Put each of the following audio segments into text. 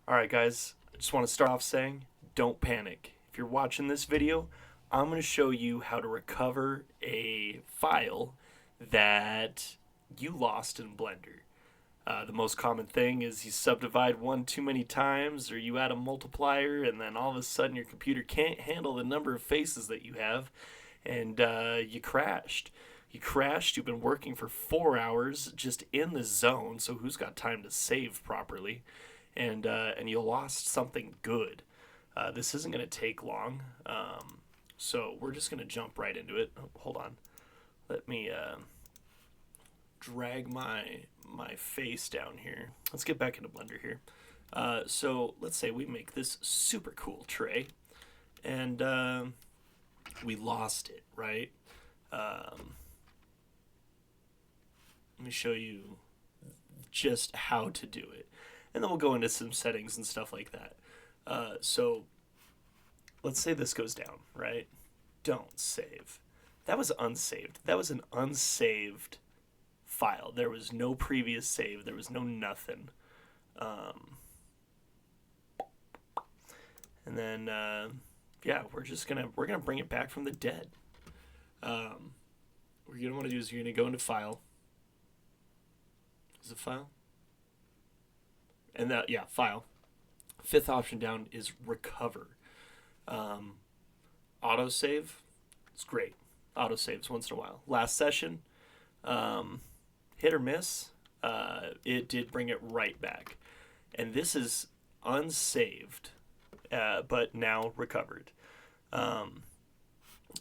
Alright guys, I just want to start off saying, don't panic. If you're watching this video, I'm going to show you how to recover a file that you lost in Blender. The most common thing is you subdivide one too many times, or you add a multiplier, and then all of a sudden your computer can't handle the number of faces that you have, and you crashed. You crashed, you've been working for 4 hours just in the zone, so who's got time to save properly? And you lost something good. This isn't going to take long, so we're just going to jump right into it. Oh, hold on, let me drag my face down here. Let's get back into Blender here. So let's say we make this super cool tray, and we lost it, right? Let me show you just how to do it, and then we'll go into some settings and stuff like that. So let's say this goes down, right? Don't save. That was unsaved. That was an unsaved file. There was no previous save. There was no nothing. Um, and then yeah, we're gonna bring it back from the dead. What you're gonna want to do is you're gonna go into File. Is it File? And that, yeah, File. Fifth option down is Recover. Um, Autosave. It's great. Autosaves once in a while. Last session, hit or miss. It did bring it right back, and this is unsaved, but now recovered. Um,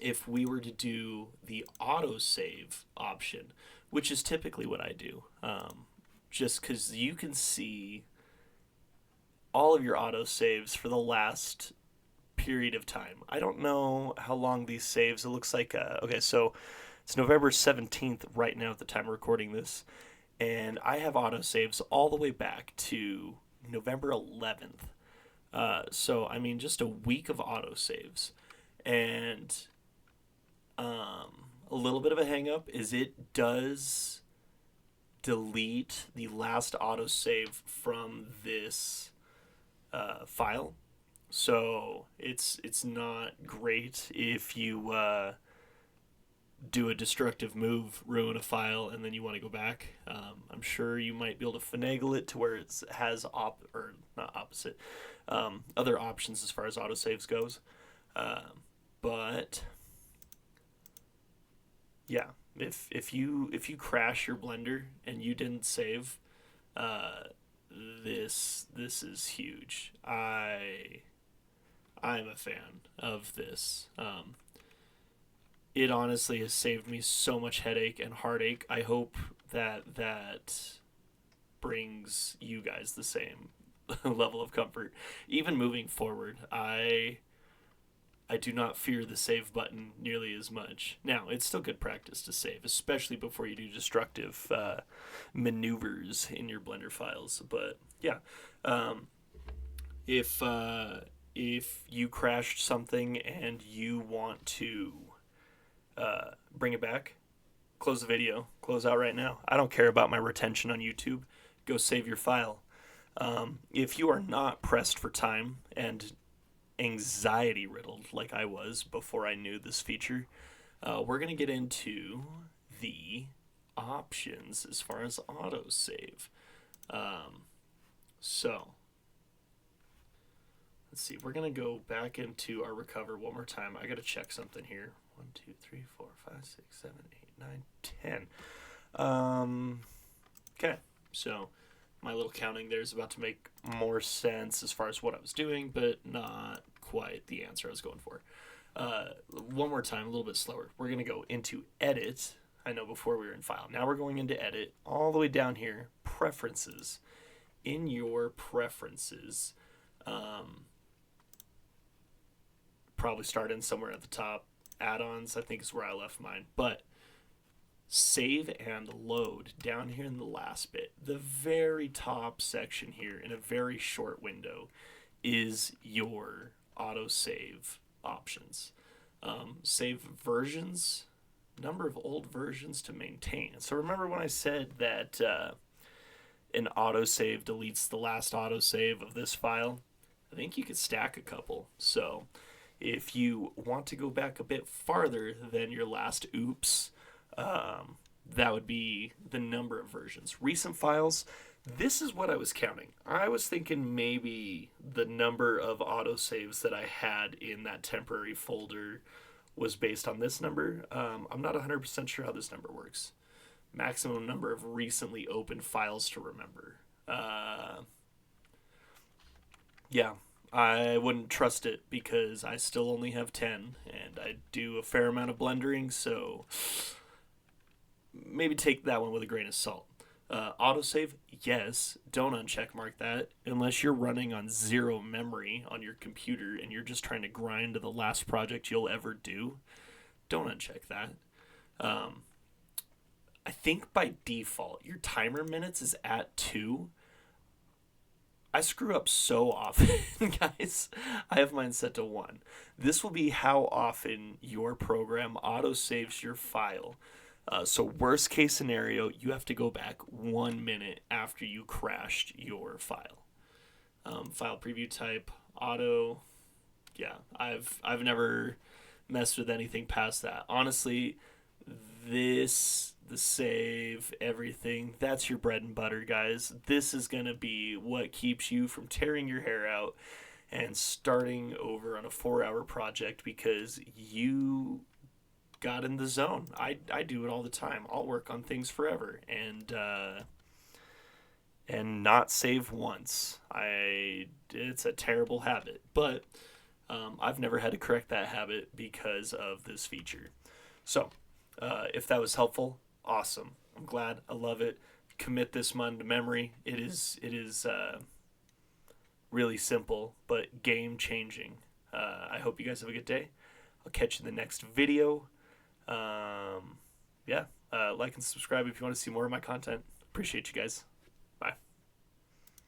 if we were to do the autosave option, which is typically what I do, just because you can see all of your autosaves for the last period of time. I don't know how long these saves. It looks like okay, so it's November 17th right now at the time of recording this, and I have autosaves all the way back to November 11th. So I mean, just a week of autosaves, and a little bit of a hang up is it does delete the last autosave from this file. So it's not great if you do a destructive move, ruin a file, and then you want to go back. I'm sure you might be able to finagle it to where it has or not opposite, other options as far as autosaves goes. But yeah, if you crash your Blender and you didn't save, uh, this is huge. I'm a fan of this. It honestly has saved me so much headache and heartache. I hope that brings you guys the same level of comfort. Even moving forward, I do not fear the save button nearly as much. Now, it's still good practice to save, especially before you do destructive maneuvers in your Blender files. But yeah, um, if you crashed something and you want to bring it back, close the video, close out right now. I don't care about my retention on YouTube. Go save your file. If you are not pressed for time and anxiety riddled like I was before I knew this feature, we're going to get into the options as far as autosave. So let's see. We're going to go back into our recover one more time. I got to check something here. 1, 2, 3, 4, 5, 6, 7, 8, 9, 10. Okay, so my little counting there is about to make more sense as far as what I was doing, but not quite the answer I was going for. One more time, a little bit slower. We're going to go into Edit. I know before we were in File. Now we're going into Edit. All the way down here, Preferences. In your Preferences, probably start in somewhere at the top. Add-ons, I think, is where I left mine. But save and load down here in the last bit, the very top section here in a very short window, is your autosave options. Save versions, number of old versions to maintain. So remember when I said that an autosave deletes the last autosave of this file, I think you could stack a couple. So if you want to go back a bit farther than your last oops, that would be the number of versions. Recent files, this is what I was counting. I was thinking maybe the number of autosaves that I had in that temporary folder was based on this number. I'm not 100% sure how this number works. Maximum number of recently opened files to remember. Yeah, I wouldn't trust it because I still only have 10 and I do a fair amount of blendering, so maybe take that one with a grain of salt. Autosave, yes, don't uncheck mark that unless you're running on zero memory on your computer and you're just trying to grind to the last project you'll ever do. Don't uncheck that. I think by default your timer minutes is at 2. I screw up so often, guys. I have mine set to 1. This will be how often your program autosaves your file. So worst case scenario, you have to go back 1 minute after you crashed your file. File preview type, auto. Yeah, I've never messed with anything past that. Honestly, the save, everything, that's your bread and butter, guys. This is going to be what keeps you from tearing your hair out and starting over on a 4-hour project because you got in the zone. I do it all the time. I'll work on things forever and not save once. It's a terrible habit, but I've never had to correct that habit because of this feature. So if that was helpful, awesome. I'm glad. I love it. Commit this one to memory. It is really simple but game changing. I hope you guys have a good day. I'll catch you in the next video. Like and subscribe if you want to see more of my content. Appreciate you guys. Bye.